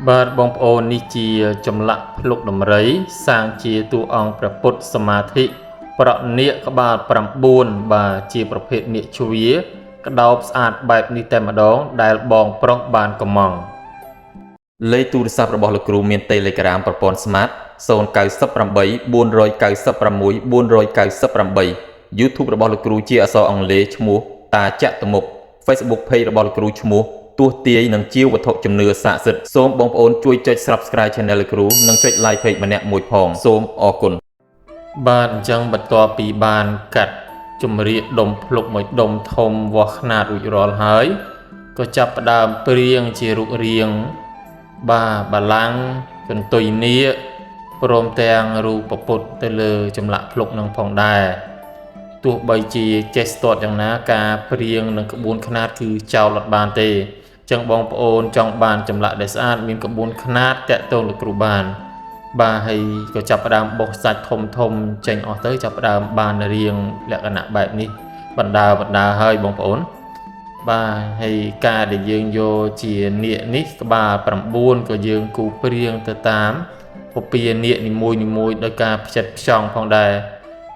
បាទបងប្អូននេះជាចម្លាក់ភ្លុកដំរីសាងជាតួអង្គព្រះពុទ្ធសមាធិប្រនាគក្បាល9បាទជាប្រភេទនាគជ្វាក្តោបស្អាតបែបនេះតែម្ដងដែលបងប្រុសបានកំងលេខទូរស័ព្ទរបស់លោកគ្រូមាន Telegram ប្រព័ន្ធ Smart 098 496 498 YouTube របស់លោកគ្រូជាអក្សរអង់គ្លេសឈ្មោះតាចតុមុខ Facebook Page របស់លោកគ្រូឈ្មោះទស្សទាយនឹងជាវត្ថុជំនឿស័ក្តិសិទ្ធិសូមបងប្អូនជួយចុច Subscribe Channel លោកគ្រូនិងចុច Like Page ម្នាក់មួយផងសូមអរគុណបាទអញ្ចឹងបន្ទាប់ពីបានកាត់ជំរាកដុំភ្លុកមួយដុំធំវាស់ខ្នាតរួចរាល់ហើយក៏ចាប់ផ្ដើមព្រៀងជារូបរាងបាទបលាំងកន្ទុយនាគព្រមទាំងរូបពុទ្ធទៅលើចម្លាក់ភ្លុកនឹងផងដែរទោះបីជាចេះស្ទាត់យ៉ាងណាការព្រៀងនឹងក្បួនខ្នាតគឺចោលអត់បានទេចឹងបងប្អូនចង់បានចម្លាក់ដែលស្អាតមានក្បួនខ្នាតតាក់ទងលោកគ្រូបានបាទហើយក៏ចាប់ផ្ដើមបោះសាច់ធំធំចេញអស់ទៅចាប់ផ្ដើមបានរៀងលក្ខណៈបែបនេះបណ្ដាហើយបងប្អូនបាទហើយការដែលយើងយកជានាគនេះក្បាល9ក៏យើងគូព្រៀងទៅតាមពពានាគនីមួយដោយការផ្ចិតផ្ចង់ផងដែរ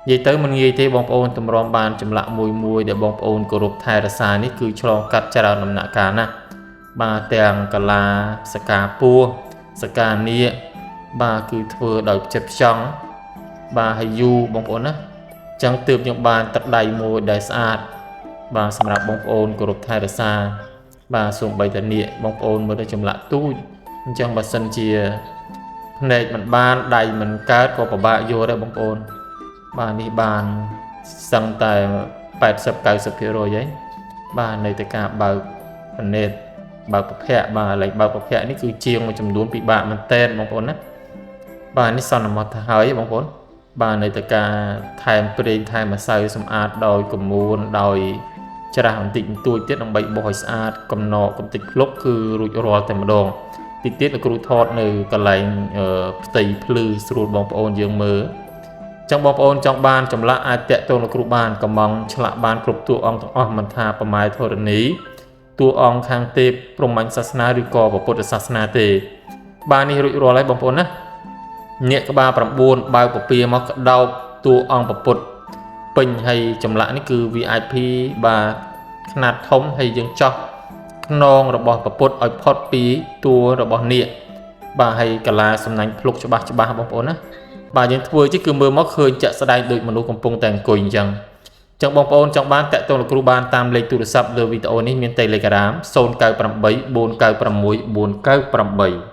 និយាយទៅមិនងាយទេបងប្អូនតម្រាំបានចម្លាក់មួយដែលបងប្អូនគោរពថែរក្សានេះគឺឆ្លងកាត់ច្រើនដំណាក់កាលណាស់បាទទាំងកាឡាសកាពួរសកានាគបាទគឺធ្វើដោយផ្ចិតផ្ចង់បាទហើយយូរបងប្អូនណាចឹងទើបខ្ញុំបានទឹកដៃមួយដែលស្អាតបាទសម្រាប់បងប្អូនគោរពថែរក្សាបាទសូម្បីតែនាគបងប្អូនមើលទៅចម្លាក់ទូចអញ្ចឹងបើសិនជាភ្នែកមិនបានដៃមិនកើតក៏ពិបាកយល់ដែរបងប្អូនបាទនេះបានសឹងតែ 80-90% ហើយបាទនៃតែការបើកភ្នែកបើកប្រភពបាទលេខបើកប្រភពនេះគឺជាងមួយចំនួនពិបាកមែនតើបងប្អូនណាបាទនេះសន្មតទៅហើយបងប្អូនបាទនៅតែការថែមប្រេងថែមម្សៅសម្អាតដោយកមួនដោយច្រាស់បន្តិចបន្តួចទៀតដើម្បីបោះឲ្យស្អាតកំណកកំតិចភ្លុកគឺរួចរាល់តែម្ដងតិចទៀតលោកគ្រូថតនៅកន្លែងផ្ទៃភ្លឺស្រួលបងប្អូនយើងមើលចឹងបងប្អូនចង់បានចម្លាក់អាចតាក់ទងលោកគ្រូបានកំងឆ្លាក់បានគ្រប់តួអង្គទាំងអស់មិនថាប្រម៉ែធរណីតួអង្គខាងទេពព្រហ្មញ្ញសាសនាឬក៏ពុទ្ធសាសនាទេបាទនេះរួចរាល់ហើយបងប្អូនណានាគក្បាល9បើកពពាមកក្តោបតួអង្គពុទ្ធពេញហើយចម្លាក់នេះគឺ VIP បាទຂະຫນាតធំហើយយើងចោះខ្នងរបស់ពុទ្ធឲ្យផុតពីតួរបស់នាគបាទហើយកលាសំណាញ់ភ្លុកច្បាស់បងប្អូនណាបាទយើងធ្វើជិះគឺមើលមកឃើញចាក់ស្ដែងដូចមនុស្សកំពុងតែអង្គុយអញ្ចឹងបងប្អូនចង់បានតាក់ទងលោកគ្រូបានតាមលេខទូរស័ព្ទលើវីដេអូនេះមាន Telegram 098 496 498